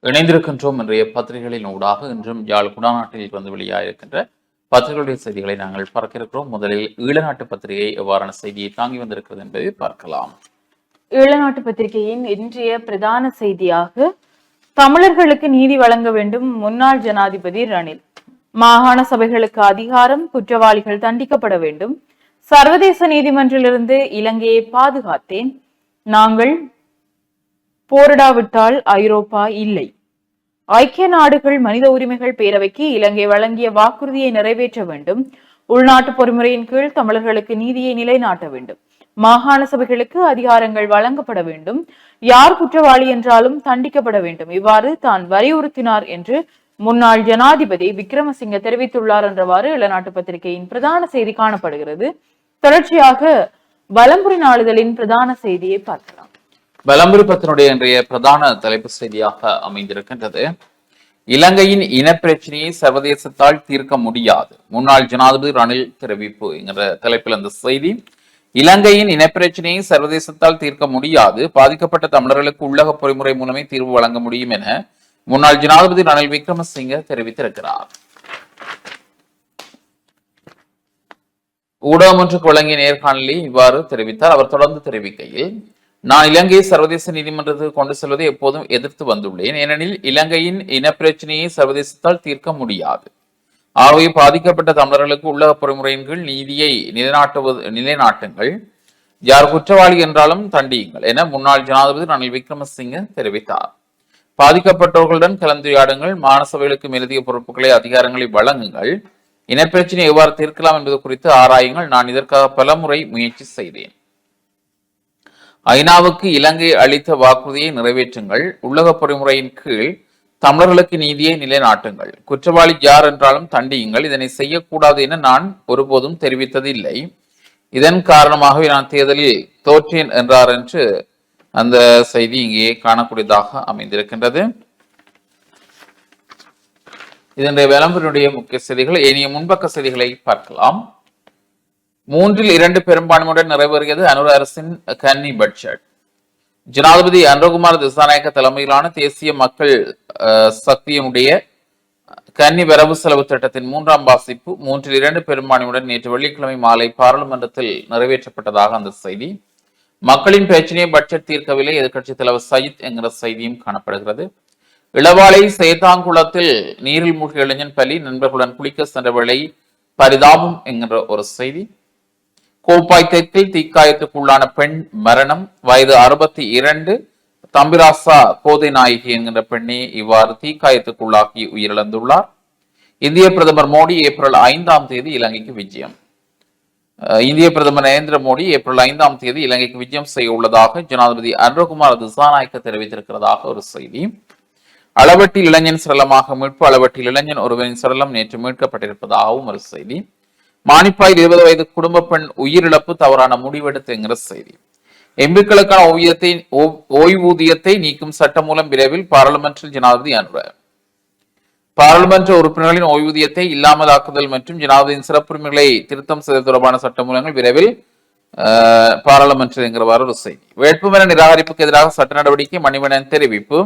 இணைந்திருக்கின்றோம். இன்றைய பத்திரிகைகளின் ஊடாக இன்றும் யாழ் குடாநாட்டில் வந்து வெளியாகிருக்கின்ற பத்திரிகைகளுடைய செய்திகளை நாங்கள் பார்க்க இருக்கிறோம். முதலில் ஈழநாட்டு பத்திரிகை எவ்வாறான செய்தியை தாங்கி வந்திருக்கிறது என்பதை பார்க்கலாம். ஈழநாட்டு பத்திரிகையின் இன்றைய பிரதான செய்தியாக தமிழர்களுக்கு நீதி வழங்க வேண்டும் முன்னாள் ஜனாதிபதி ரணில். மாகாண சபைகளுக்கு அதிகாரம், குற்றவாளிகள் தண்டிக்கப்பட வேண்டும். சர்வதேச நீதிமன்றிலிருந்து இலங்கையை பாதுகாத்தேன். நாங்கள் போரிடாவிட்டால் ஐரோப்பா இல்லை. ஐக்கிய நாடுகள் மனித உரிமைகள் பேரவைக்கு இலங்கை வழங்கிய வாக்குறுதியை நிறைவேற்ற வேண்டும். உள்நாட்டு பொறிமுறையின் கீழ் தமிழர்களுக்கு நீதியை நிலைநாட்ட வேண்டும். மாகாண சபைகளுக்கு அதிகாரங்கள் வழங்கப்பட வேண்டும். யார் குற்றவாளி என்றாலும் தண்டிக்கப்பட வேண்டும். இவ்வாறு தான் வலியுறுத்தினார் என்று முன்னாள் ஜனாதிபதி விக்ரமசிங்க தெரிவித்துள்ளார் என்றவாறு இளநாட்டு பத்திரிகையின் பிரதான செய்தி காணப்படுகிறது. தொடர்ச்சியாக வலம்புரி நாளிதழின் பிரதான செய்தியை பார்க்கலாம். வலம்புரி பத்தினுடைய இன்றைய பிரதான தலைப்பு செய்தியாக அமைந்திருக்கின்றது. இலங்கையின் இனப்பிரச்சனையை சர்வதேசத்தால் தீர்க்க முடியாது, முன்னாள் ஜனாதிபதி ரணில் தெரிவிப்பு என்கிற தலைப்பில் அந்த செய்தி. இலங்கையின் இனப்பிரச்சனையை சர்வதேசத்தால் தீர்க்க முடியாது, பாதிக்கப்பட்ட தமிழர்களுக்கு உள்ளக பொறிமுறை மூலமே தீர்வு வழங்க முடியும் என முன்னாள் ஜனாதிபதி ரணில் விக்ரமசிங்க தெரிவித்திருக்கிறார். ஊடகம் ஒன்றுக்கு வழங்கிய நேர்காணலில் இவ்வாறு தெரிவித்தார். அவர் தொடர்ந்து தெரிவிக்கையில், நான் இலங்கையை சர்வதேச நீதிமன்றத்துக்கு கொண்டு செல்வதை எப்போதும் எதிர்த்து வந்துள்ளேன். ஏனெனில் இலங்கையின் இனப்பிரச்சனையை சர்வதேசத்தால் தீர்க்க முடியாது. ஆகவே பாதிக்கப்பட்ட தமிழர்களுக்கு உள்ளக பொறிமுறையின் கீழ் நீதியை நிலைநாட்டுங்கள். யார் குற்றவாளி என்றாலும் தண்டியுங்கள் என முன்னாள் ஜனாதிபதி ரணில் விக்ரமசிங்க தெரிவித்தார். பாதிக்கப்பட்டவர்களுடன் கலந்துரையாடுங்கள். மாநசபைகளுக்கு மேலதிக பொறுப்புகளை அதிகாரங்களை வழங்குங்கள். இனப்பிரச்சனை எவ்வாறு தீர்க்கலாம் என்பது குறித்து ஆராயுங்கள். நான் இதற்காக பலமுறை முயற்சி செய்தேன். ஐநாவுக்கு இலங்கை அளித்த வாக்குறுதியை நிறைவேற்றுங்கள். உள்ளக பொறிமுறையின் கீழ் தமிழர்களுக்கு நீதியை நிலைநாட்டுங்கள். குற்றவாளி யார் என்றாலும் தண்டியுங்கள். இதனை செய்யக்கூடாது என நான் ஒருபோதும் தெரிவித்ததில்லை. இதன் காரணமாகவே நான் தேர்தலில் தோற்றேன் என்றார் என்று அந்த செய்தி இங்கே காணக்கூடியதாக அமைந்திருக்கின்றது. இதனுடைய விளம்பரனுடைய முக்கிய செய்திகள். ஏனைய முன்பக்க செய்திகளை பார்க்கலாம். 3/2 பெரும்பான்மையுடன் நிறைவேறியது அனுர அரசின் கன்னி பட்ஜெட். ஜனாதிபதி அனுரகுமார் திசாநாயக்க தலைமையிலான தேசிய மக்கள் சக்தியினுடைய கன்னி வரவு செலவு திட்டத்தின் 3ஆம் வாசிப்பு 3/2 பெரும்பான்மையுடன் நேற்று வெள்ளிக்கிழமை மாலை பாராளுமன்றத்தில் நிறைவேற்றப்பட்டதாக அந்த செய்தி. மக்களின் பிரச்சனையை பட்ஜெட் தீர்க்கவில்லை, எதிர்க்கட்சித் தலைவர் சயித் என்கிற செய்தியும் காணப்படுகிறது. இளவாலை சேத்தாங்குளத்தில் நீரில் மூழ்கிய இளைஞன் பலி, நண்பர்களுடன் குளிக்க சென்ற வேளை பரிதாபம் என்கிற ஒரு செய்தி. கோப்பாய் தெற்கில் தீக்காயத்துக்குள்ளான பெண் மரணம், வயது 62, தம்பிராசா கோதை நாயகி என்கின்ற பெண்ணே இவ்வாறு தீக்காயத்துக்குள்ளாகி உயிரிழந்துள்ளார். இந்திய பிரதமர் மோடி ஏப்ரல் 5ஆம் தேதி இலங்கைக்கு விஜயம். இந்திய பிரதமர் நரேந்திர மோடி ஏப்ரல் 5ஆம் தேதி இலங்கைக்கு விஜயம் செய்ய உள்ளதாக ஜனாதிபதி அனுரகுமார் திசாநாயக்க தெரிவித்திருக்கிறதாக ஒரு செய்தி. அளவட்டில் இளைஞன் சடலமாக மீட்பு. அளவட்டில் இளைஞன் ஒருவரின் சடலம் நேற்று மீட்கப்பட்டிருப்பதாகவும் ஒரு செய்தி. மானிப்பாயில் 20 வயது குடும்ப பெண் உயிரிழப்பு, தவறான முடிவெடுத்து என்கிற செய்தி. எம்பிக்களுக்கான ஓய்வூதியத்தை நீக்கும் சட்டம் மூலம் விரைவில் பாராளுமன்றில் ஜனாதிபதி அனுர. பாராளுமன்ற உறுப்பினர்களின் ஓய்வூதியத்தை இல்லாமலாக்குதல் மற்றும் ஜனாதிபதியின் சிறப்புரிமைகளை திருத்தம் செய்தல் தொடர்பான சட்டமூலங்கள் விரைவில் பாராளுமன்றில் என்கிறவாறு ஒரு செய்தி. வேட்புமனு நிராகரிப்புக்கு எதிராக சட்ட நடவடிக்கை, மணிவண்ணன் தெரிவிப்பு.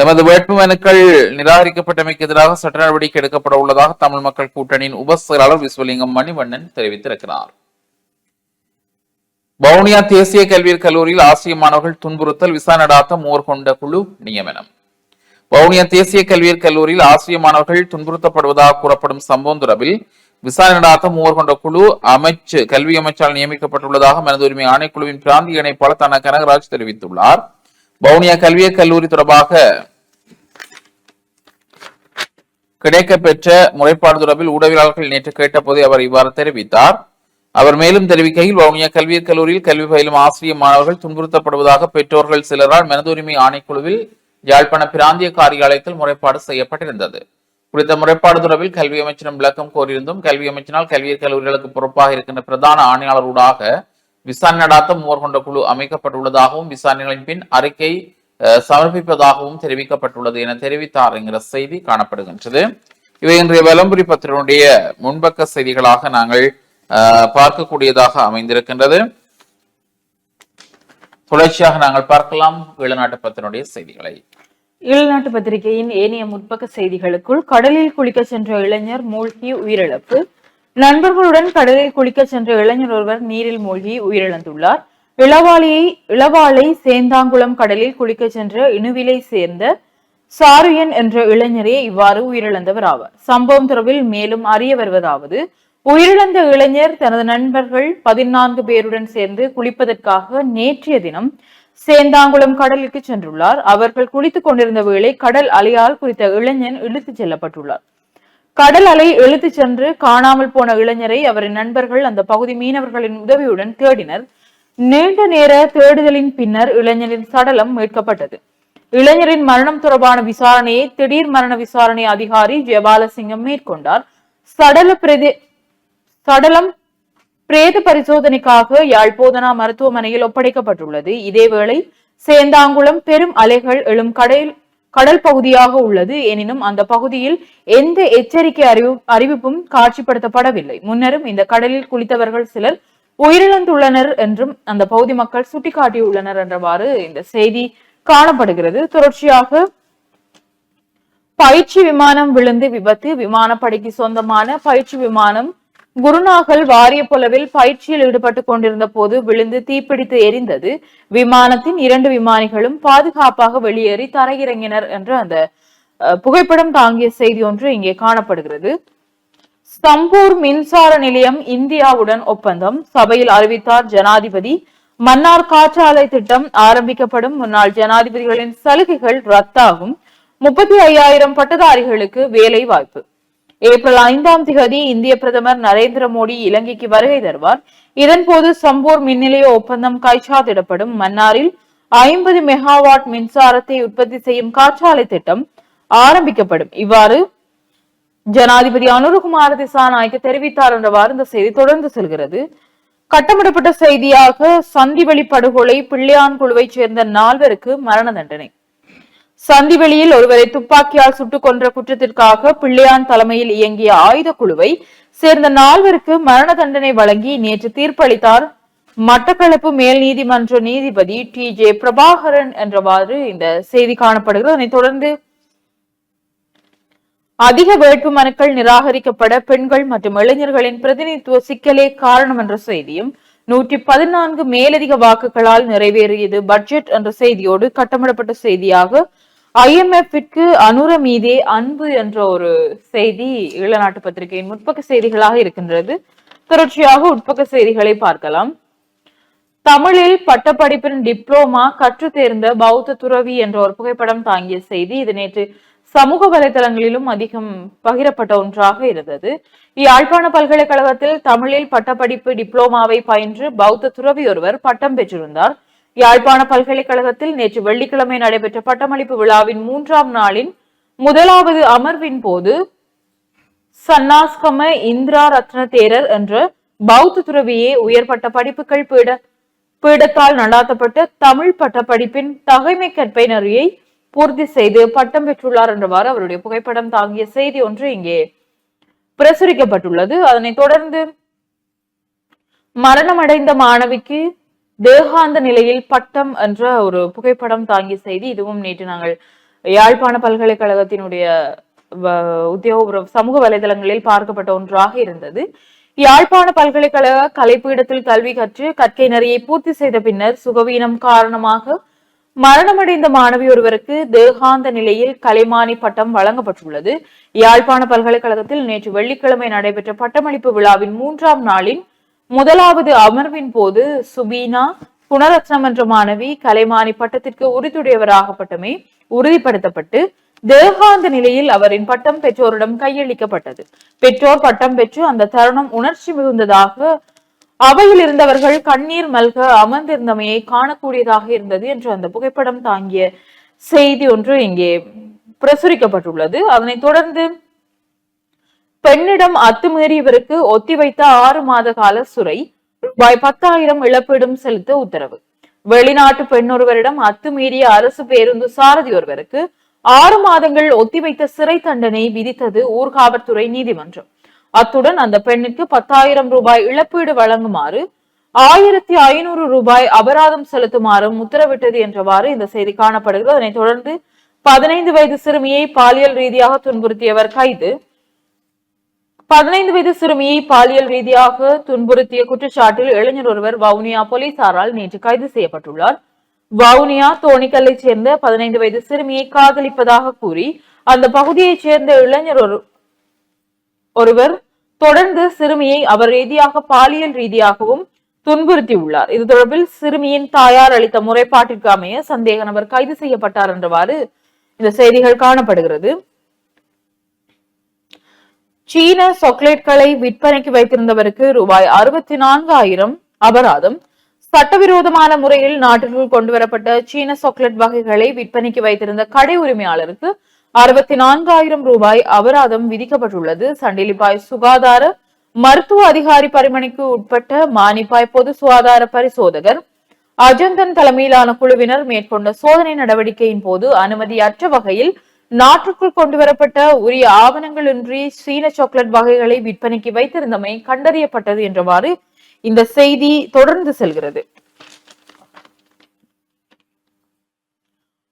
எமது வேட்புமனுக்கள் நிராகரிக்கப்பட்டமைக்கு எதிராக சட்ட நடவடிக்கை எடுக்கப்பட உள்ளதாக தமிழ் மக்கள் கூட்டணியின் உப செயலாளர் விஸ்வலிங்கம் மணிவண்ணன் தெரிவித்திருக்கிறார். வவுனியா தேசிய கல்வியற் கல்லூரியில் ஆசிரிய மாணவர்கள் துன்புறுத்தல், விசாரணை நடாத்த மூவர் கொண்ட குழு நியமனம். வவுனியா தேசிய கல்வியற் கல்லூரியில் ஆசிரிய மாணவர்கள் துன்புறுத்தப்படுவதாக கூறப்படும் சம்பவம் தொடர்பில் விசாரணை நடாத்த மூவர் கொண்ட குழு கல்வி அமைச்சால் நியமிக்கப்பட்டுள்ளதாக மனித உரிமை ஆணைக்குழுவின் பிராந்திய இணைப்பாளர் தன கனகராஜ் தெரிவித்துள்ளார். வவுனியா கல்வியற் கல்லூரி தொடர்பாக கிடைக்கப்பெற்ற முறைப்பாடு தொடர்பில் ஊடகவியலாளர்கள் நேற்று கேட்டபோது அவர் இவ்வாறு தெரிவித்தார். அவர் மேலும் தெரிவிக்கையில், வவுனியா கல்வியற் கல்லூரியில் கல்வி பயிலும் ஆசிரிய மாணவர்கள் துன்புறுத்தப்படுவதாக பெற்றோர்கள் சிலரால் மனித உரிமை ஆணைக்குழுவில் யாழ்ப்பாண பிராந்திய காரியாலயத்தில் முறைப்பாடு செய்யப்பட்டிருந்தது. குறித்த முறைப்பாடு தொடர்பில் கல்வி அமைச்சரிடம் விளக்கம் கோரியிருந்தும் கல்வி அமைச்சினால் கல்வியற் கல்லூரிகளுக்கு பொறுப்பாக இருக்கின்ற பிரதான ஆணையாளர்களூடாக விசாரணை நடாத்த மூவர் கொண்ட குழு அமைக்கப்பட்டுள்ளதாகவும் விசாரணைகளின் பின் அறிக்கை சமர்ப்பிப்பதாகவும் தெரிவிக்கப்பட்டுள்ளது என தெரிவித்தார் என்கிற செய்தி காணப்படுகின்றது. இவை இன்றைய வலம்புரி பத்திரிகையுடைய முன்பக்க செய்திகளாக நாங்கள் பார்க்கக்கூடியதாக அமைந்திருக்கின்றது. தொடர்ச்சியாக நாங்கள் பார்க்கலாம் ஈழநாட்டு பத்தினுடைய செய்திகளை. ஈழநாட்டு பத்திரிகையின் ஏனைய முற்பக்க செய்திகளுக்குள் கடலில் குளிக்க சென்ற இளைஞர் மூழ்கி உயிரிழப்பு. நண்பர்களுடன் கடலில் குளிக்க சென்ற இளைஞர் ஒருவர் நீரில் மூழ்கி உயிரிழந்துள்ளார். இளவாலை சேந்தாங்குளம் கடலில் குளிக்க சென்ற இணுவிலை சேர்ந்த சாருயன் என்ற இளைஞரே இவ்வாறு உயிரிழந்தவர் ஆவார். சம்பவம் தொடர்பில் மேலும் அறிய வருவதாவது, உயிரிழந்த இளைஞர் தனது நண்பர்கள் 14 பேருடன் சேர்ந்து குளிப்பதற்காக நேற்றைய தினம் சேந்தாங்குளம் கடலுக்கு சென்றுள்ளார். அவர்கள் குளித்துக் கொண்டிருந்த வேளை கடல் அலையால் குறித்த இளைஞன் இழுத்துச் செல்லப்பட்டுள்ளார். கடல் அலை இழுத்துச் சென்று காணாமல் போன இளைஞரை அவரின் நண்பர்கள் அந்த பகுதி மீனவர்களின் உதவியுடன் தேடினர். நீண்ட நேர தேடுதலின் பின்னர் இளைஞரின் சடலம் மீட்கப்பட்டது. இளைஞரின் மரணம் தொடர்பான விசாரணையை திடீர் மரண விசாரணை அதிகாரி ஜெயபாலசிங்கம் மேற்கொண்டார். சடலம் பிரேத பரிசோதனைக்காக யாழ்ப்போதனா மருத்துவமனையில் ஒப்படைக்கப்பட்டுள்ளது. இதேவேளை சேந்தாங்குளம் பெரும் அலைகள் எழும் கடல் பகுதியாக உள்ளது. எனினும் அந்த பகுதியில் எந்த எச்சரிக்கை அறிவிப்பும் காட்சிப்படுத்தப்படவில்லை. முன்னரும் இந்த கடலில் குளித்தவர்கள் சிலர் உயிரிழந்துள்ளனர் என்றும் அந்த பகுதி மக்கள் சுட்டிக்காட்டியுள்ளனர் என்றவாறு இந்த செய்தி காணப்படுகிறது. தொடர்ச்சியாக பயிற்சி விமானம் விழுந்து விபத்து. விமானப்படைக்கு சொந்தமான பயிற்சி விமானம் குருநாகல் வாரியப்புலவில் பயிற்சியில் ஈடுபட்டுக் கொண்டிருந்த போது விழுந்து தீப்பிடித்து எரிந்தது. விமானத்தின் 2 விமானிகளும் பாதுகாப்பாக வெளியேறி தரையிறங்கினர் என்ற அந்த புகைப்படம் தாங்கிய செய்தி ஒன்று இங்கே காணப்படுகிறது. சம்பூர் மின்சார நிலையம் இந்தியாவுடன் ஒப்பந்தம் சபையில் அறிவித்தார் ஜனாதிபதி. மன்னார் காற்றாலை திட்டம் ஆரம்பிக்கப்படும். முன்னாள் ஜனாதிபதிகளின் சலுகைகள் ரத்தாகும். 35,000 பட்டதாரிகளுக்கு வேலை வாய்ப்பு. ஏப்ரல் 5ஆம் தேதி இந்திய பிரதமர் நரேந்திர மோடி இலங்கைக்கு வருகை தருவார். இதன்போது சம்பூர் மின் நிலைய ஒப்பந்தம் கைச்சாத்திடப்படும். மன்னாரில் 50 மெகாவாட் மின்சாரத்தை உற்பத்தி செய்யும் காற்றாலை திட்டம் ஆரம்பிக்கப்படும். இவ்வாறு ஜனாதிபதி அனுரகுமார திசாநாயக்க தெரிவித்தார் என்றவாறு இந்த செய்தி தொடர்ந்து செல்கிறது. கட்டமிடப்பட்ட செய்தியாக சந்திவெளி படுகொலை பிள்ளையான் குழுவைச் சேர்ந்த 4 மரண தண்டனை. சந்திவெளியில் ஒருவரை துப்பாக்கியால் சுட்டுக் கொன்ற குற்றத்திற்காக பிள்ளையான் தலைமையில் இயங்கிய ஆயுத குழுவை சேர்ந்த 4 மரண தண்டனை வழங்கி நேற்று தீர்ப்பளித்தார் மட்டக்களப்பு மேல் நீதிமன்ற நீதிபதி TJ பிரபாகரன் என்றவாறு இந்த செய்தி காணப்படுகிறது. அதனைத் தொடர்ந்து அதிக வேட்பு மனுக்கள் நிராகரிக்கப்பட பெண்கள் மற்றும் இளைஞர்களின் பிரதிநிதித்துவ சிக்கலே காரணம் என்ற செய்தியும் 114 மேலதிக வாக்குகளால் நிறைவேறியது பட்ஜெட் என்ற செய்தியோடு கட்டமிடப்பட்ட செய்தியாக IMF-ற்கு அனுர மீதே அன்பு என்ற ஒரு செய்தி ஈழநாட்டு பத்திரிகையின் முற்பக்க செய்திகளாக இருக்கின்றது. தொடர்ச்சியாக உட்பக்க செய்திகளை பார்க்கலாம். தமிழில் பட்டப்படிப்பின் டிப்ளோமா கற்று தேர்ந்த பௌத்த துறவி என்ற ஒரு புகைப்படம் தாங்கிய செய்தி. இது நேற்று சமூக வலைதளங்களிலும் அதிகம் பகிரப்பட்ட ஒன்றாக இருந்தது. யாழ்ப்பாண பல்கலைக்கழகத்தில் தமிழில் பட்டப்படிப்பு டிப்ளோமாவை பயின்று பௌத்த துறவி ஒருவர் பட்டம் பெற்றிருந்தார். யாழ்ப்பாண பல்கலைக்கழகத்தில் நேற்று வெள்ளிக்கிழமை நடைபெற்ற பட்டமளிப்பு விழாவின் 3ஆம் நாளின் முதலாவது அமர்வின் போது சன்னாஸ்கம இந்திரா ரத்ன தேரர் என்ற பௌத்த துறவியே உயர்பட்ட படிப்புகள் பீடத்தால் நடாத்தப்பட்ட தமிழ் பட்டப்படிப்பின் தகைமை கற்பை நெறியை பூர்த்தி செய்து பட்டம் பெற்றுள்ளார் என்றவாறு அவருடைய புகைப்படம் தாங்கிய செய்தி ஒன்று இங்கே பிரசுரிக்கப்பட்டுள்ளது. அதனைத் தொடர்ந்து மரணமடைந்த மாணவிக்கு தேகாந்த நிலையில் பட்டம் என்ற ஒரு புகைப்படம் தாங்கிய செய்தி. இதுவும் நேற்று நாங்கள் யாழ்ப்பாண பல்கலைக்கழகத்தினுடைய உத்தியோக சமூக வலைதளங்களில் பார்க்கப்பட்ட ஒன்றாக இருந்தது. யாழ்ப்பாண பல்கலைக்கழக கலைப்பீடத்தில் கல்வி கற்று கற்கை நெறியை பூர்த்தி செய்த பின்னர் சுகவீனம் காரணமாக மரணமடைந்த மாணவி ஒருவருக்கு தேகாந்த நிலையில் கலைமானி பட்டம் வழங்கப்பட்டுள்ளது. யாழ்ப்பாண பல்கலைக்கழகத்தில் நேற்று வெள்ளிக்கிழமை நடைபெற்ற பட்டமளிப்பு விழாவின் 3ஆம் நாளின் முதலாவது அமர்வின் போது சுபீனா குணரத்னம் என்ற மாணவி கலைமானி பட்டத்திற்கு உறுதியுடையவராகப்பட்டமே உறுதிப்படுத்தப்பட்டு தேகாந்த நிலையில் அவரின் பட்டம் பெற்றோரிடம் கையளிக்கப்பட்டது. பெற்றோர் பட்டம் பெற்று அந்த தருணம் உணர்ச்சி மிகுந்ததாக அவையில் இருந்தவர்கள் கண்ணீர் மல்க அமர்ந்திருந்தமையை காணக்கூடியதாக இருந்தது என்று அந்த புகைப்படம் தாங்கிய செய்தி ஒன்று இங்கே பிரசுரிக்கப்பட்டுள்ளது. அதனைத் தொடர்ந்து பெண்ணிடம் அத்துமீறியவருக்கு ஒத்திவைத்த 6 மாத கால சிறை, ரூபாய் 10,000 இழப்பீடும் செலுத்த உத்தரவு. வெளிநாட்டு பெண்ணொருவரிடம் அத்துமீறிய அரசு பேருந்து சாரதி ஒருவருக்கு 6 மாதங்கள் ஒத்திவைத்த சிறை தண்டனை விதித்தது ஊர்காவல்துறை நீதிமன்றம். அத்துடன் அந்த பெண்ணுக்கு 10,000 ரூபாய் இழப்பீடு வழங்குமாறு 1,500 ரூபாய் அபராதம் செலுத்துமாறும் உத்தரவிட்டது என்றவாறு இந்த செய்தி காணப்படுகிறது. அதனைத் தொடர்ந்து 15 வயது சிறுமியை பாலியல் ரீதியாக துன்புறுத்தியவர் கைது. 15 வயது சிறுமியை பாலியல் ரீதியாக துன்புறுத்திய குற்றச்சாட்டில் இளைஞர் ஒருவர் வவுனியா போலீசாரால் நேற்று கைது செய்யப்பட்டுள்ளார். வவுனியா தோணிக்கல்லை சேர்ந்த 15 வயது சிறுமியை காதலிப்பதாக கூறி அந்த பகுதியைச் சேர்ந்த இளைஞர் ஒருவர் தொடர்ந்து சிறுமியை அவர் ரீதியாக பாலியல் ரீதியாகவும் துன்புறுத்தியுள்ளார். இது தொடர்பில் சிறுமியின் தாயார் அளித்த முறைப்பாட்டிற்கு அமைய சந்தேக நபர் கைது செய்யப்பட்டார் என்றவாறு இந்த செய்திகள் காணப்படுகிறது. சீன சாக்லேட்களை விற்பனைக்கு வைத்திருந்தவருக்கு ரூபாய் 64,000 அபராதம். சட்டவிரோதமான முறையில் நாட்டிற்குள் கொண்டுவரப்பட்ட சீன சாக்லேட் வகைகளை விற்பனைக்கு வைத்திருந்த கடை உரிமையாளருக்கு 64,000 ரூபாய் அபராதம் விதிக்கப்பட்டுள்ளது. சண்டிலிப்பாய் சுகாதார மருத்துவ அதிகாரி பரிமணிக்கு உட்பட்ட மானிப்பாய் பொது சுகாதார பரிசோதகர் அஜந்தன் தலைமையிலான குழுவினர் மேற்கொண்ட சோதனை நடவடிக்கையின் போது அனுமதியற்ற வகையில் நாட்டுக்குள் கொண்டுவரப்பட்ட உரிய ஆவணங்களின்றி சீன சாக்லேட் வகைகளை விற்பனைக்கு வைத்திருந்தமை கண்டறியப்பட்டது என்றவாறு இந்த செய்தி தொடர்ந்து செல்கிறது.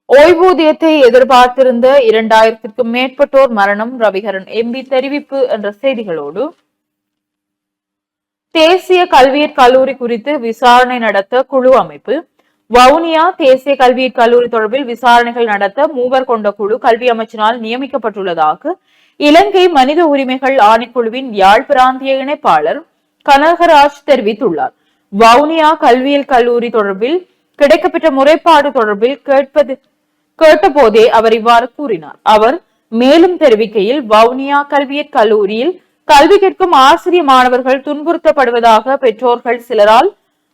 ஓய்வூதியத்தை எதிர்பார்த்திருந்த 2000க்கும் மேற்பட்டோர் மரணம், ரவிகரன் எம்பி தெரிவிப்பு என்ற செய்திகளோடு தேசிய கல்வியற் கல்லூரி குறித்து விசாரணை நடத்த குழு அமைப்பு. வவுனியா தேசிய கல்வியற் கல்லூரி தொடர்பில் விசாரணைகள் நடத்த 3 கொண்ட குழு கல்வி அமைச்சினால் நியமிக்கப்பட்டுள்ளதாக இலங்கை மனித உரிமைகள் ஆணைக்குழுவின் யாழ் பிராந்திய இணைப்பாளர் கனகராஜ் தெரிவித்துள்ளார். வவுனியா கல்வியல் கல்லூரி தொடர்பில் கிடைக்கப்பெற்ற முறைப்பாடு தொடர்பில் கேட்டபோதே அவர் இவ்வாறு கூறினார். அவர் மேலும் தெரிவிக்கையில், வவுனியா கல்வியற் கல்லூரியில் கல்வி கற்கும் ஆசிரிய மாணவர்கள் துன்புறுத்தப்படுவதாக பெற்றோர்கள் சிலரால்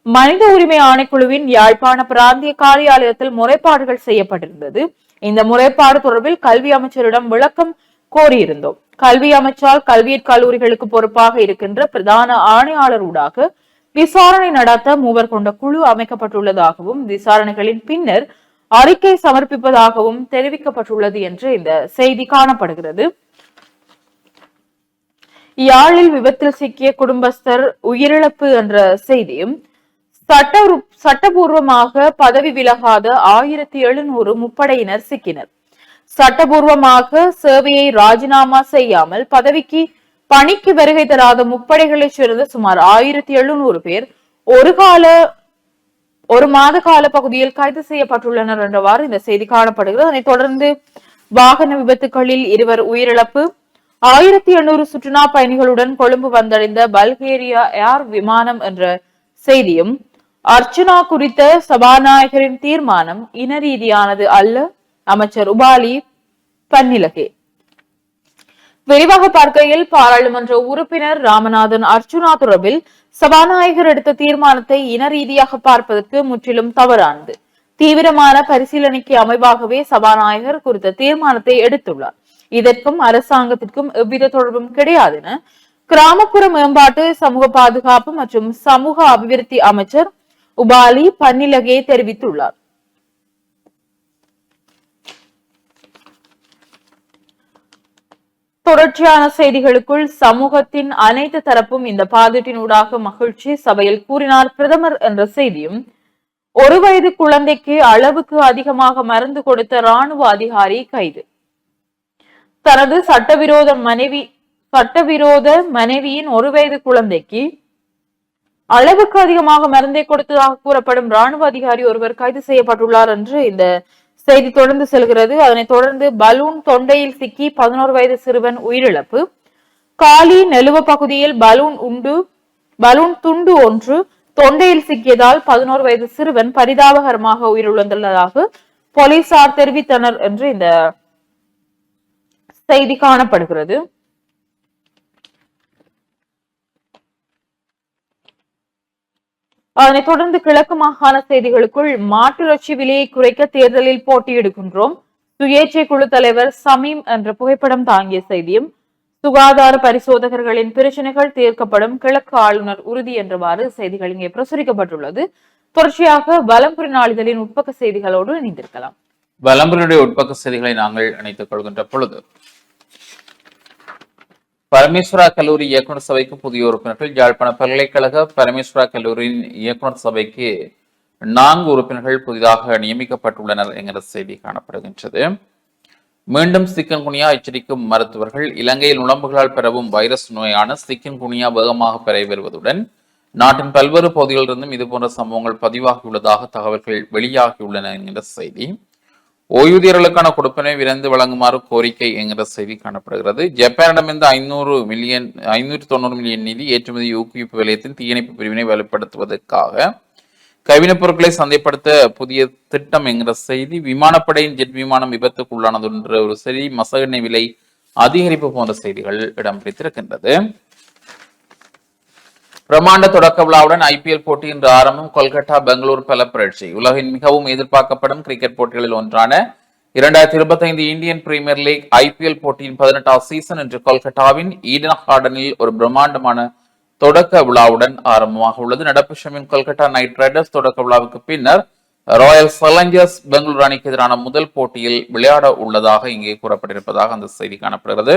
மனித உரிமை ஆணைக்குழுவின் யாழ்ப்பாண பிராந்திய காரியாலயத்தில் முறைப்பாடுகள் செய்யப்பட்டிருந்தது. இந்த முறைப்பாடு தொடர்பில் கல்வி அமைச்சரிடம் விளக்கம் கோரியிருந்தோம். கல்வி அமைச்சால் கல்வியற் கல்லூரிகளுக்கு பொறுப்பாக இருக்கின்ற பிரதான ஆணையாளர் ஊடாக விசாரணை நடத்த 3 கொண்ட குழு அமைக்கப்பட்டுள்ளதாகவும் விசாரணைகளின் பின்னர் அறிக்கை சமர்ப்பிப்பதாகவும் தெரிவிக்கப்பட்டுள்ளது என்று இந்த செய்தி காணப்படுகிறது. யாழில் விபத்தில் சிக்கிய குடும்பஸ்தர் உயிரிழப்பு என்ற செய்தியும், சட்டபூர்வமாக பதவி விலகாத 1700 முப்படையினர் சிக்கினர். சட்டபூர்வமாக சேவையை ராஜினாமா செய்யாமல் பணிக்கு வருகை தராத முப்படைகளைச் சேர்ந்த சுமார் 1700 பேர் ஒரு மாத கால பகுதியில் கைது செய்யப்பட்டுள்ளனர் என்றவாறு இந்த செய்தி காணப்படுகிறது. அதனைத் தொடர்ந்து வாகன விபத்துகளில் 2 உயிரிழப்பு, 1800 சுற்றுலா பயணிகளுடன் கொழும்பு வந்தடைந்த பல்கேரியா ஏர் விமானம் என்ற செய்தியும், அர்ச்சுனா குறித்த சபாநாயகரின் தீர்மானம் இன ரீதியானது அல்ல, அமைச்சர் உபாலி பன்னிலகே. விரிவாக பார்க்கையில், பாராளுமன்ற உறுப்பினர் ராமநாதன் அர்ச்சுனா தொடர்பில் சபாநாயகர் எடுத்த தீர்மானத்தை இன ரீதியாக பார்ப்பதற்கு முற்றிலும் தவறானது. தீவிரமான பரிசீலனைக்கு அமைவாகவே சபாநாயகர் குறித்த தீர்மானத்தை எடுத்துள்ளார். இதற்கும் அரசாங்கத்திற்கும் எவ்வித தொடர்பும் கிடையாது என கிராமப்புற மேம்பாட்டு, சமூக பாதுகாப்பு மற்றும் சமூக அபிவிருத்தி அமைச்சர் உபாலி பன்னிலகே தெரிவித்துள்ளார். தொடர்ச்சியான செய்திகளுக்குள், சமூகத்தின் அனைத்து தரப்பும் இந்த பாதீட்டினூடாக மகிழ்ச்சி, சபையில் கூறினார் பிரதமர் என்ற செய்தியும், 1 வயது குழந்தைக்கு அளவுக்கு அதிகமாக மருந்து கொடுத்த ராணுவ அதிகாரி கைது. தனது சட்டவிரோத மனைவியின் 1 வயது குழந்தைக்கு அளவுக்கு அதிகமாக மருந்தை கொடுத்ததாக கூறப்படும் ராணுவ அதிகாரி ஒருவர் கைது செய்யப்பட்டுள்ளார் என்று இந்த செய்தி தொடர்ந்து செல்கிறது. அதனைத் தொடர்ந்து பலூன் தொண்டையில் சிக்கி 11 வயது சிறுவன் உயிரிழப்பு. காலி நெலுவ பகுதியில் பலூன் துண்டு ஒன்று தொண்டையில் சிக்கியதால் 11 வயது சிறுவன் பரிதாபகரமாக உயிரிழந்துள்ளதாக போலீசார் தெரிவித்தனர் என்று இந்த செய்தி காணப்படுகிறது. அதனைத் தொடர்ந்து கிழக்கு மாகாண செய்திகளுக்குள், மாட்டிறைச்சி விலையை குறைக்க தேர்தலில் போட்டியிடுகின்றோம், சுயேட்சை குழு தலைவர் சமீம் என்ற புகைப்படம் தாங்கிய செய்தியும், சுகாதார பரிசோதகர்களின் பிரச்சனைகள் தீர்க்கப்படும், கிழக்கு ஆளுநர் உறுதி என்றவாறு செய்திகள் இங்கே பிரசுரிக்கப்பட்டுள்ளது. தொடர்ச்சியாக வலம்புரி நாளிதழின் உட்பக்க செய்திகளோடு இணைந்திருக்கலாம். வலம்புரியுடைய உட்பக்க செய்திகளை நாங்கள் இணைத்துக் கொள்கின்ற பொழுது, பரமேஸ்வரா கல்லூரி இயக்குநர் சபைக்கு புதிய உறுப்பினர்கள். யாழ்ப்பாண பல்கலைக்கழக பரமேஸ்வரா கல்லூரியின் இயக்குநர் சபைக்கு 4 உறுப்பினர்கள் புதிதாக நியமிக்கப்பட்டுள்ளனர் என்கிற செய்தி காணப்படுகின்றது. மீண்டும் சிக்கன் குனியா எச்சரிக்கும் மருத்துவர்கள். இலங்கையில் நுளம்புகளால் பரவும் வைரஸ் நோயான சிக்கன் குனியா வேகமாக பரவி வருவதுடன் நாட்டின் பல்வேறு பகுதிகளிலிருந்தும் இதுபோன்ற சம்பவங்கள் பதிவாகியுள்ளதாக தகவல்கள் வெளியாகியுள்ளன என்கிற செய்தி. ஓய்வூதியர்களுக்கான கொடுப்பனை விரைந்து வழங்குமாறு கோரிக்கை என்கிற செய்தி காணப்படுகிறது. ஜப்பானிடமிருந்து 590 மில்லியன் நிதி ஏற்றுமதி ஊக்குவிப்பு வலயத்தின் தீயணைப்பு பிரிவினை வலுப்படுத்துவதற்காக கைவினைப் பொருட்களை சந்தைப்படுத்த புதிய திட்டம் என்கிற செய்தி. விமானப்படையின் ஜெட் விமானம் விபத்துக்குள்ளானது என்ற ஒரு செய்தி. மசகு எண்ணெய் விலை அதிகரிப்பு போன்ற செய்திகள் இடம் பிடித்திருக்கின்றது. பிரமாண்ட தொடக்க விழாவுடன் IPL போட்டி இன்று ஆரம்பம். கொல்கத்தா பெங்களூர் பல புரட்சி. உலகின் மிகவும் எதிர்பார்க்கப்படும் கிரிக்கெட் போட்டிகளில் ஒன்றான 2025 இந்தியன் பிரீமியர் லீக் IPL போட்டியின் 18வது சீசன் இன்று கொல்கத்தாவின் ஈடன் கார்டனில் ஒரு பிரம்மாண்டமான தொடக்க விழாவுடன் ஆரம்பமாக உள்ளது. நடப்பு ஷமின் கொல்கத்தா நைட் ரைடர்ஸ் தொடக்க விழாவுக்கு பின்னர் ராயல் சேலஞ்சர்ஸ் பெங்களூரு அணிக்கு எதிரான முதல் போட்டியில் விளையாட உள்ளதாக இங்கே கூறப்பட்டிருப்பதாக அந்த செய்தி காணப்படுகிறது.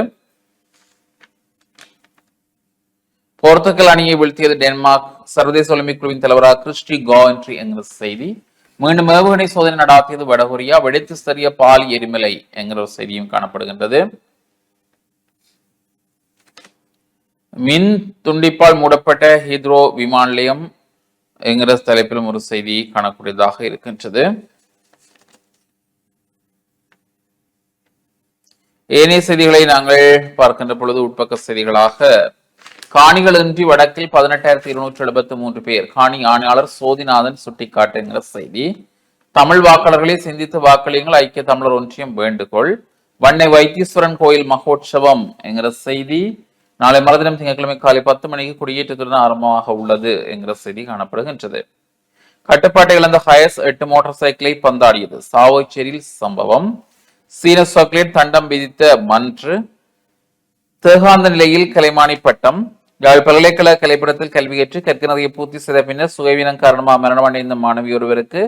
போர்த்துகல் அணியை வீழ்த்தியது டென்மார்க். சர்வதேச ஒலிம்பிக் குழுவின் தலைவராக கிறிஸ்டி கான்ட்ரி என்கிற செய்தி. மீண்டும் ஏவுகணை சோதனை நடாத்தியது வடகொரியா. வெடித்து சரிய பாலி எரிமலை என்கிற ஒரு செய்தியும் காணப்படுகின்றது. மின் துண்டிப்பால் மூடப்பட்ட ஹீத்ரோ விமான நிலையம் என்கிற தலைப்பிலும் ஒரு செய்தி காணக்கூடியதாக இருக்கின்றது. ஏனைய செய்திகளை நாங்கள் பார்க்கின்ற பொழுது உட்பக்க செய்திகளாக காணிகளின்றி வடக்கில் 18,273 பேர். காணி ஆணையாளர் சோதிநாதன் சுட்டிக்காட்டுகிற செய்தி. தமிழ் வாக்காளர்களை சிந்தித்து வாக்களியுங்கள், ஐக்கிய தமிழர் ஒன்றியம் வேண்டுகோள். வண்ணை வைத்தீஸ்வரன் கோயில் மகோற்சவம் என்கிற செய்தி. நாளை மறுதினம் திங்கட்கிழமை காலை 10 மணிக்கு குடியேற்றத்துடன் ஆரம்பமாக உள்ளது என்கிற செய்தி காணப்படுகின்றது. கட்டுப்பாட்டை இழந்த ஹயஸ் 8 மோட்டார் சைக்கிளை பந்தாடியது. சாவோச்சேரியில் சம்பவம். சீன சாக்லேட் தண்டம் விதித்த மன்று. தேகாந்த நிலையில் கலைமானி பட்டம். யாழ் பல்கலைக்கழக கலைப்படத்தில் கல்வியேற்று கற்கனதையை பூர்த்தி செய்த பின்னர் சுகவீனம் காரணமாக மரணமடைந்த மாணவி ஒருவருக்கு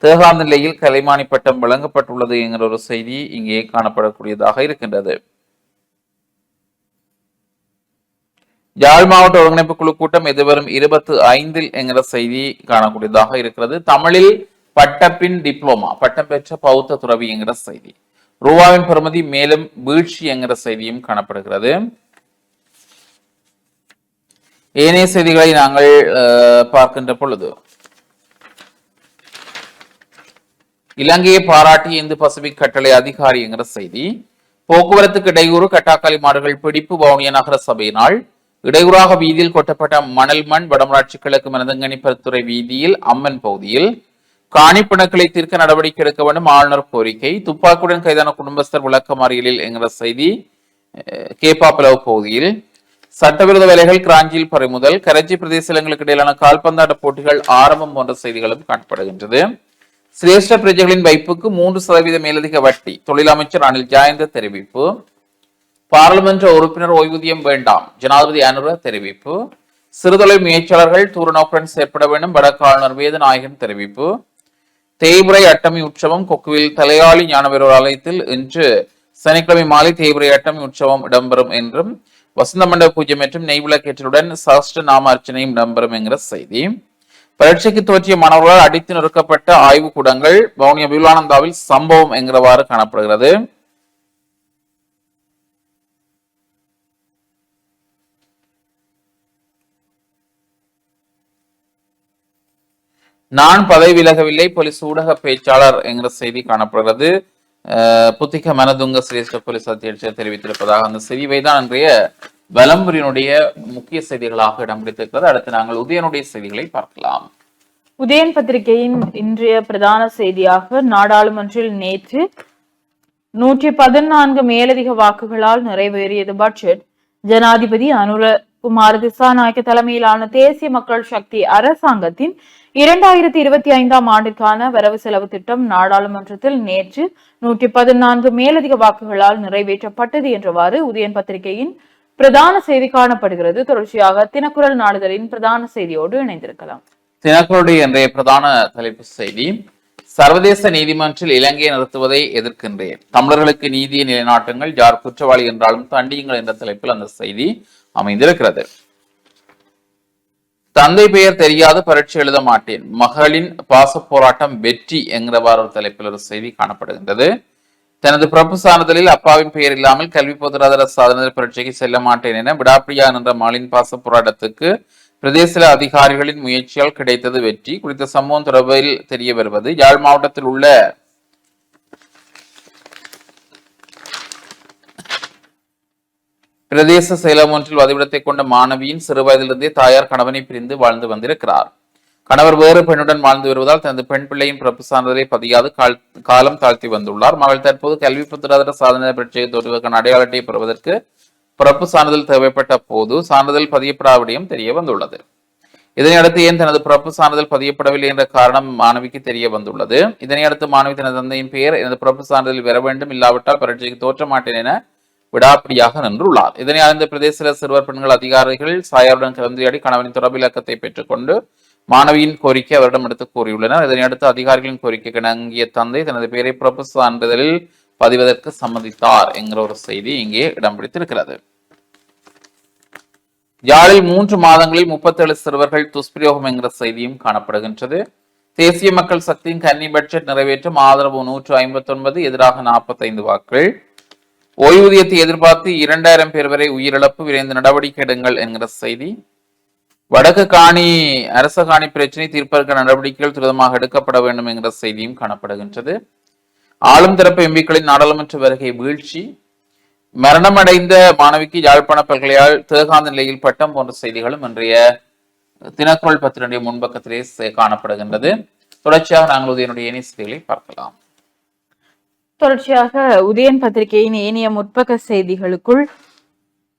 தேகாந்த நிலையில் கலைமானி பட்டம் வழங்கப்பட்டுள்ளது என்கிற ஒரு செய்தி இங்கே காணப்படக்கூடியதாக இருக்கின்றது. யாழ் மாவட்ட ஒருங்கிணைப்பு குழு கூட்டம் எதிர்வரும் 25 என்கிற செய்தி காணக்கூடியதாக இருக்கிறது. தமிழில் பட்டப்பின் டிப்ளோமா பட்டம் பெற்ற பௌத்த துறவி என்கிற செய்தி. ரூபாவின் பெறுமதி மேலும் வீழ்ச்சி என்கிற செய்தியும் காணப்படுகிறது. ஏனைய செய்திகளை நாங்கள் பார்க்கின்ற பொழுது இலங்கையை பாராட்டிய இந்து பசிபிக் கட்டளை அதிகாரி என்கிற செய்தி. போக்குவரத்துக்கு இடையூறு. கட்டாக்காலி மாடுகள் பிடிப்பு. வவுனியா நகர சபையினால் இடையூறாக வீதியில் கொட்டப்பட்ட மணல் மண். வடமராட்சி கிழக்கு மனதங்கனிப்பத்துறை வீதியில் அம்மன் பகுதியில் காணிப்பிணக்களை தீர்க்க நடவடிக்கை எடுக்க வேண்டும் ஆளுநர் கோரிக்கை. துப்பாக்கியுடன் கைதான குடும்பஸ்தர் விளக்கமறியலில் என்கிற செய்தி. கேப்பாப்பிளவு பகுதியில் சட்டவிரோத வேலைகள் கிராஞ்சியில் பறிமுதல். கரச்சி பிரதேச இடங்களுக்கு இடையிலான கால்பந்தாட்ட போட்டிகள் ஆரம்பம் போன்ற செய்திகளும் காணப்படுகின்றது. சிரேஷ்ட பிரஜைகளின் வைப்புக்கு 3% மேலதிக வட்டி. தொழில் அமைச்சர் அனில் ஜாயந்த தெரிவிப்பு. பாராளுமன்ற உறுப்பினர் ஓய்வூதியம் வேண்டாம், ஜனாதிபதி அனுர தெரிவிப்பு. சிறுதொழில் முயற்சியாளர்கள் தூர நோக்குடன் செயற்பட வேண்டும், வடக்கு ஆளுநர் வேதநாயகன் தெரிவிப்பு. தேய்புரை அட்டமி உற்சவம். கொக்குவில் தலையாளி ஞானவேரோர் ஆலயத்தில் இன்று சனிக்கிழமை மாலை தேய்புரை அட்டமி உற்சவம் இடம்பெறும் என்றும் வசந்த மண்டப பூஜை மற்றும் நெய்விளக்கேற்றலுடன் சஹஸ்ர நாம அர்ச்சனையும் இடம்பெறும் என்கிற செய்தி. பரீட்சைக்கு தோற்றிய மாணவர்களால் அடித்து நொறுக்கப்பட்ட ஆய்வு கூடங்கள். வவுனியா விபுலானந்தாவில் சம்பவம் என்கிறவாறு காணப்படுகிறது. நான் பதவி விலகவில்லை, போலீஸ் ஊடக பேச்சாளர் என்கிற செய்தி காணப்படுகிறது. புத்திக மனதுங்க சிரேஷ்ட போலீஸ் அத்தியட்சர் தெரிவித்திருப்பதாக அந்த செய்தியை தான் இன்றைய வலம்புரியினுடைய முக்கிய செய்திகளாக இடம் பிடித்திருக்கிறது. அடுத்து நாங்கள் உதயனுடைய செய்திகளை பார்க்கலாம். உதயன் பத்திரிகையின் இன்றைய பிரதான செய்தியாக நாடாளுமன்றில் நேற்று 114 மேலதிக வாக்குகளால் நிறைவேறியது பட்ஜெட். ஜனாதிபதி அனுரகுமார திசாநாயக்க தலைமையிலான தேசிய மக்கள் சக்தி அரசாங்கத்தின் 2025 ஆண்டிற்கான வரவு செலவு திட்டம் நாடாளுமன்றத்தில் நேற்று 114 மேலதிக வாக்குகளால் நிறைவேற்றப்பட்டது என்றவாறு உதயன் பத்திரிகையின் பிரதான செய்தி காணப்படுகிறது. தொடர்ச்சியாக தினக்குரல் நாளிதழின் பிரதான செய்தியோடு இணைந்திருக்கலாம். தினக்குரலுடைய இன்றைய பிரதான தலைப்பு செய்தி, சர்வதேச நீதிமன்றில் இலங்கையை நிறுத்துவதை எதிர்க்கின்றேன், தமிழர்களுக்கு நீதியை நிலைநாட்டுங்கள், யார் குற்றவாளி என்றாலும் தண்டியுங்கள் என்ற தலைப்பில் அந்த செய்தி அமைந்திருக்கிறது. தந்தை பெயர் தெரியாது, பரீட்சை எழுத மாட்டேன், மகளின் பாச போராட்டம் வெற்றி என்கிறவாறு ஒரு தலைப்பில் ஒரு செய்தி காணப்படுகின்றது. தனது பிறப்பு சான்றிதழில் அப்பாவின் பெயர் இல்லாமல் கல்வி பொதுராதார சாதனை பரீட்சைக்கு செல்ல மாட்டேன் என விடாப்பிடியா என்ற மாலின் பாச போராட்டத்துக்கு பிரதேச அதிகாரிகளின் முயற்சியால் கிடைத்தது வெற்றி. குறித்த சம்பவம் தொடர்பில் தெரிய வருவது யாழ் மாவட்டத்தில் உள்ள பிரதேச செயலம் ஒன்றில் வதிவிடத்தை கொண்ட மாணவியின் சிறு வயதிலிருந்தே தாயார் கணவனை பிரிந்து வாழ்ந்து வந்திருக்கிறார். கணவர் வேறு பெண்ணுடன் வாழ்ந்து வருவதால் தனது பெண் பிள்ளையின் பிறப்பு சான்றிதழை பதியாது காலம் தாழ்த்தி வந்துள்ளார். மகள் தற்போது கல்வி பொதுராதார சாதனை பரீட்சையை தோற்றுவதற்கான அடையாள அட்டையை பெறுவதற்கு பிறப்பு சான்றிதழ் தேவைப்பட்ட போது சான்றிதழ் பதியப்படாவிடையும் தெரிய வந்துள்ளது. இதனையடுத்து ஏன் தனது பிறப்பு சான்றிதழ் பதியப்படவில்லை என்ற காரணம் மாணவிக்கு தெரிய வந்துள்ளது. இதனையடுத்து மாணவி தனது தந்தையின் பெயர் எனது பிறப்பு சான்றிதழ் பெற வேண்டும், இல்லாவிட்டால் பரீட்சைக்கு தோற்ற மாட்டேன் என விடாப்பிடியாக நின்றுள்ளார். இதனை அறிந்த பிரதேச சிறுவர் பெண்கள் அதிகாரிகள் சாயாருடன் கலந்துரையாடி கணவனின் தொடர்பு இலக்கத்தை பெற்றுக்கொண்டு மாணவியின் கோரிக்கை அவரிடம் எடுத்து கூறியுள்ளனர். இதனையடுத்து அதிகாரிகளின் கோரிக்கைக்கு இணங்கிய தந்தை தனது பெயரை பிறப்பு சான்றிதழில் பதிவதற்கு சம்மதித்தார் என்கிற ஒரு செய்தி இங்கே இடம் பிடித்திருக்கிறது. யாழில் 3 மாதங்களில் 37 சிறுவர்கள் துஷ்பிரயோகம் என்கிற செய்தியும் காணப்படுகின்றது. தேசிய மக்கள் சக்தியின் கன்னி பட்ஜெட் நிறைவேற்றும் ஆதரவு 159, எதிராக 45 வாக்குகள். ஓய்வூதியத்தை எதிர்பார்த்து 2000 பேர் வரை உயிரிழப்பு, விரைந்து நடவடிக்கை எடுங்கள் என்கிற செய்தி. வடக்கு காணி அரச காணி பிரச்சினை தீர்ப்பதற்கான நடவடிக்கைகள் துரிதமாக எடுக்கப்பட வேண்டும் என்கிற செய்தியும் காணப்படுகின்றது. ஆளும் தரப்பு எம்பிக்களின் நாடாளுமன்ற வருகை வீழ்ச்சி, மரணமடைந்த மாணவிக்கு யாழ்ப்பாண பல்கலையால் தேகாந்த நிலையில் பட்டம் போன்ற செய்திகளும் இன்றைய தினக்குரல் பத்திரிகையுடைய முன்பக்கத்திலே காணப்படுகின்றது. தொடர்ச்சியாக நாங்கள் உதயனுடைய ஏனைய செய்திகளை பார்க்கலாம். தொடர்ச்சியாக உதயன் பத்திரிகையின் ஏனைய முற்பக்க செய்திகளுக்குள்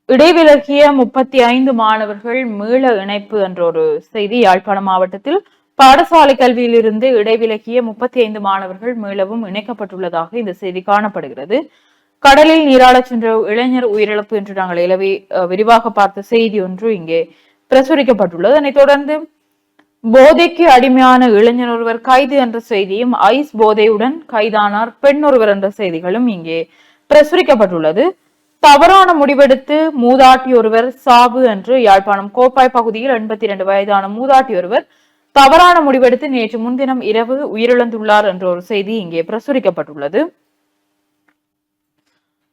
இடைவிலகிய 35 மாணவர்கள் மீள இணைப்பு என்ற ஒரு செய்தி. யாழ்ப்பாணம் மாவட்டத்தில் பாடசாலை கல்வியிலிருந்து இடைவிலகிய 35 மாணவர்கள் மீளவும் இணைக்கப்பட்டுள்ளதாக இந்த செய்தி காணப்படுகிறது. கடலில் நீராடச் சென்ற இளைஞர் உயிரிழப்பு என்று நாங்கள் விரிவாக பார்த்த செய்தி ஒன்று இங்கே பிரசுரிக்கப்பட்டுள்ளது. அதனைத் தொடர்ந்து போதைக்கு அடிமையான இளைஞர் ஒருவர் கைது என்ற செய்தியும், ஐஸ் போதையுடன் கைதானார் பெண் ஒருவர் என்ற செய்திகளும் இங்கே பிரசுரிக்கப்பட்டுள்ளது. தவறான முடிவெடுத்து மூதாட்டி ஒருவர் சாவு என்று யாழ்ப்பாணம் கோப்பாய் பகுதியில் 82 வயதான மூதாட்டி ஒருவர் தவறான முடிவெடுத்து நேற்று முன்தினம் இரவு உயிரிழந்துள்ளார் என்ற ஒரு செய்தி இங்கே பிரசுரிக்கப்பட்டுள்ளது.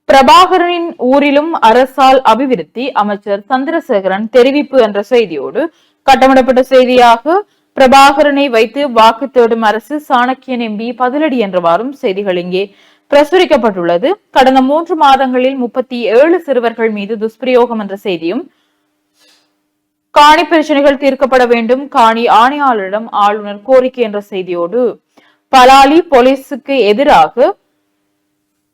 பிரபாகரனின் ஊரிலும் அரசால் அபிவிருத்தி, அமைச்சர் சந்திரசேகரன் தெரிவிப்பு என்ற செய்தியோடு கட்டமிடப்பட்ட செய்தியாக பிரபாகரனை வைத்து வாக்கு தேடும் அரசு, சாணக்கியன் எம்பி பதிலடி என்றவாறும் செய்திகள் இங்கே பிரசுரிக்கப்பட்டுள்ளது. கடந்த 3 மாதங்களில் 37 சிறுவர்கள் மீது துஷ்பிரயோகம் என்ற செய்தியும், காணி பிரச்சனைகள் தீர்க்கப்பட வேண்டும், காணி ஆணையாளரிடம் ஆளுநர் கோரிக்கை என்ற செய்தியோடு பலாலி போலீசுக்கு எதிராக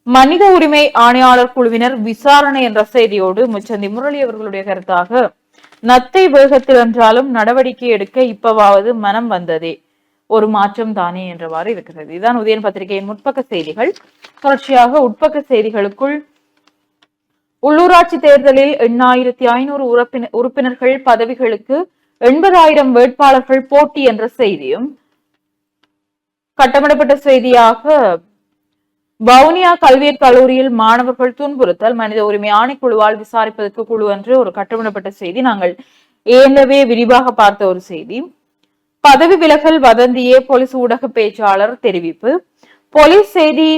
மனித உரிமை ஆணையாளர் குழுவினர் விசாரணை என்ற செய்தியோடு முச்சந்தி முரளி அவர்களுடைய கருத்தாக, நத்தை வேகத்தில் என்றாலும் நடவடிக்கை எடுக்க இப்பவாவது மனம் வந்ததே, ஒரு மாற்றம் தானே என்றவாறு இருக்கிறது. இதுதான் உதயன் பத்திரிகையின் முற்பக்க செய்திகள். தொடர்ச்சியாக உட்பக்க செய்திகளுக்குள் உள்ளூராட்சி தேர்தலில் 8500 உறுப்பினர்கள் பதவிகளுக்கு 80,000 வேட்பாளர்கள் போட்டி என்ற செய்தியும், கட்டமிடப்பட்ட செய்தியாக வவுனியா கல்வியற் கல்லூரியில் மாணவர்கள் துன்புறுத்தல், மனித உரிமை ஆணைக்குழுவால் விசாரிப்பதற்கு குழு என்று ஒரு கட்டமிடப்பட்ட செய்தி நாங்கள் ஏற்கனவே விரிவாக பார்த்த ஒரு செய்தி. பதவி விலகல் வதந்தியே போலீஸ் ஊடக பேச்சாளர் தெரிவிப்பு, போலீஸ் செய்தி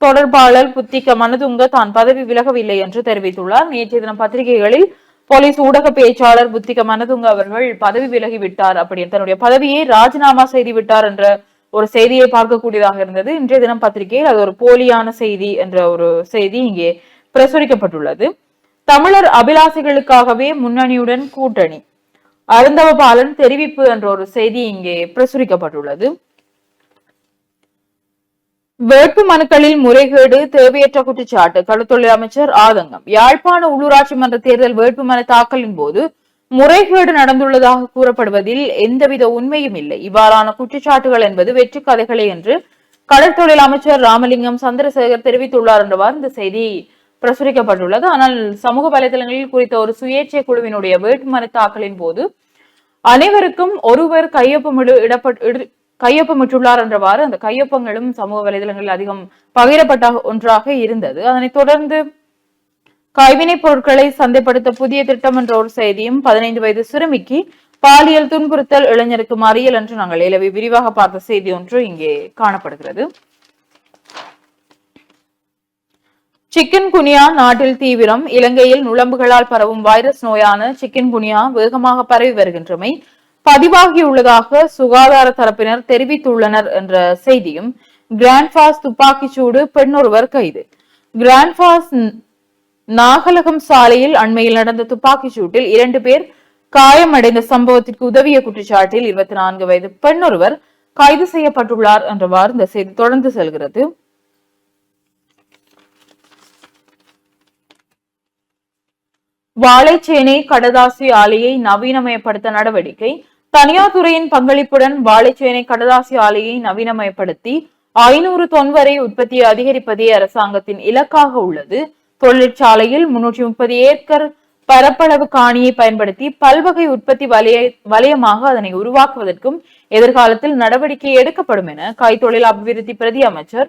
தொடர்பாளர் புத்திக மனதுங்க தான் பதவி விலகவில்லை என்று தெரிவித்துள்ளார். நேற்றைய தினம் பத்திரிகைகளில் போலீஸ் ஊடக பேச்சாளர் புத்திக மனதுங்க அவர்கள் பதவி விலகி விட்டார், அப்படி தன்னுடைய பதவியை ராஜினாமா செய்து விட்டார் என்ற ஒரு செய்தியை பார்க்கக்கூடியதாக இருந்தது. இன்றைய தினம் பத்திரிகையில் அது ஒரு போலியான செய்தி என்ற ஒரு செய்தி இங்கே பிரசுரிக்கப்பட்டுள்ளது. தமிழர் அபிலாசைகளுக்காகவே முன்னணியுடன் கூட்டணி, அருந்தவபாலன் தெரிவிப்பு என்ற ஒரு செய்தி இங்கே பிரசுரிக்கப்பட்டுள்ளது. வேட்பு மனுக்களில் முறைகேடு, தேவையற்ற குற்றச்சாட்டு, களுத்தொழில் அமைச்சர் ஆதங்கம். யாழ்ப்பாண உள்ளூராட்சி மன்ற தேர்தல் வேட்புமனு தாக்கலின் போது முறைகேடு நடந்துள்ளதாக கூறப்படுவதில் எந்தவித உண்மையும் இல்லை. இவ்வாறான குற்றச்சாட்டுகள் என்பது வெற்றி கதைகளே என்று கடற்தொழில் அமைச்சர் ராமலிங்கம் சந்திரசேகர் தெரிவித்துள்ளார் என்றவாறு இந்த செய்தி பிரசுரிக்கப்பட்டுள்ளது. ஆனால் சமூக வலைதளங்களில் குறித்த ஒரு சுயேட்சை குழுவினுடைய வேட்புமனு தாக்கலின் போது அனைவருக்கும் ஒருவர் கையொப்பமிட்டுள்ளார் என்றவாறு அந்த கையொப்பங்களும் சமூக வலைதளங்களில் அதிகம் பகிரப்பட்ட ஒன்றாக இருந்தது. அதனைத் தொடர்ந்து கைவினைப் பொருட்களை சந்தைப்படுத்த புதிய திட்டம் என்ற ஒரு செய்தியும், 15 வயது சிறுமிக்கு பாலியல் துன்புறுத்தல், இளைஞருக்கு மறியல் என்று நாங்கள் விரிவாக பார்த்த செய்தி ஒன்று இங்கே காணப்படுகிறது. சிக்கன் குனியா நாட்டில் தீவிரம். இலங்கையில் நுளம்புகளால் பரவும் வைரஸ் நோயான சிக்கன் குனியா வேகமாக பரவி வருகின்றமை பதிவாகியுள்ளதாக சுகாதார தரப்பினர் தெரிவித்துள்ளனர் என்ற செய்தியும், கிராண்ட்பாஸ் துப்பாக்கிச்சூடு, பெண் ஒருவர் கைது. கிராண்ட்பாஸ் நாகலகம் சாலையில் அண்மையில் நடந்த துப்பாக்கிச் சூட்டில் 2 பேர் காயமடைந்த சம்பவத்திற்கு உதவிய குற்றச்சாட்டில் 24 வயது பெண் ஒருவர் கைது செய்யப்பட்டுள்ளார் என்றவாறு இந்த செய்தி தொடர்ந்து செல்கிறது. வாழைச்சேனை கடதாசி ஆலையை நவீனமயப்படுத்த நடவடிக்கை. தனியார் துறையின் பங்களிப்புடன் வாழைச்சேனை கடதாசி ஆலையை நவீனமயப்படுத்தி 500 தொன் வரை உற்பத்தியை அதிகரிப்பதே அரசாங்கத்தின் இலக்காக உள்ளது. தொழிற்சாலையில் 330 ஏக்கர் பரப்பளவு காணியை பயன்படுத்தி பல்வகை உற்பத்தி வலயமாக அதனை உருவாக்குவதற்கும் எதிர்காலத்தில் நடவடிக்கை எடுக்கப்படும் என கைத்தொழில் அபிவிருத்தி பிரதி அமைச்சர்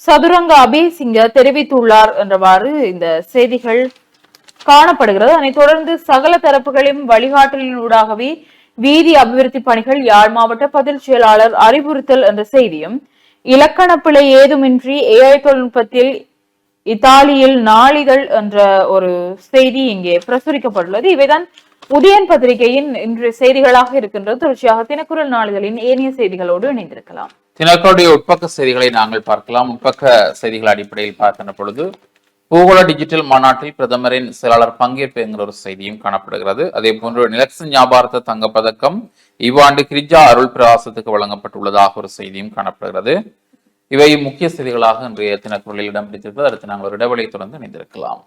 சதுரங்க அபேசிங்க தெரிவித்துள்ளார் என்றவாறு இந்த செய்திகள் காணப்படுகிறது. அதனைத் தொடர்ந்து சகல தரப்புகளையும் வழிகாட்டலினூடாகவே வீதி அபிவிருத்தி பணிகள் யாழ் மாவட்ட பதில் செயலாளர் அறிவுறுத்தல் என்ற செய்தியும், இலக்கண பிழை ஏதுமின்றி AI தொழில்நுட்பத்தில் இத்தாலியில் நாளிதழ் என்ற ஒரு செய்தி இங்கே பிரசுரிக்கப்பட்டுள்ளது. இவைதான் உதயன் பத்திரிகையின் இன்றைய செய்திகளாக இருக்கின்றது. தொடர்ச்சியாக தினக்குரல் நாளிதழின் ஏனைய செய்திகளோடு இணைந்திருக்கலாம். தினக்குரலுடைய உட்பக்க செய்திகளை நாங்கள் பார்க்கலாம். உட்பக்க செய்திகள் அடிப்படையில் பார்க்கின்ற பொழுது பூகோள டிஜிட்டல் மாநாட்டில் பிரதமரின் செயலாளர் பங்கேற்பு என்கிற ஒரு செய்தியும் காணப்படுகிறது. அதே போன்று நிலக்சன் ஞாபாரத்த தங்கப்பதக்கம் இவ்வாண்டு கிரிஜா அருள் பிரகாசத்துக்கு வழங்கப்பட்டுள்ளதாக ஒரு செய்தியும் காணப்படுகிறது. இவை முக்கிய செய்திகளாக இன்றைய தினக்குரலில் இடம் பிடித்திருப்பது. அடுத்து நாங்கள் ஒரு இடைவெளியை தொடர்ந்து இணைந்திருக்கலாம்.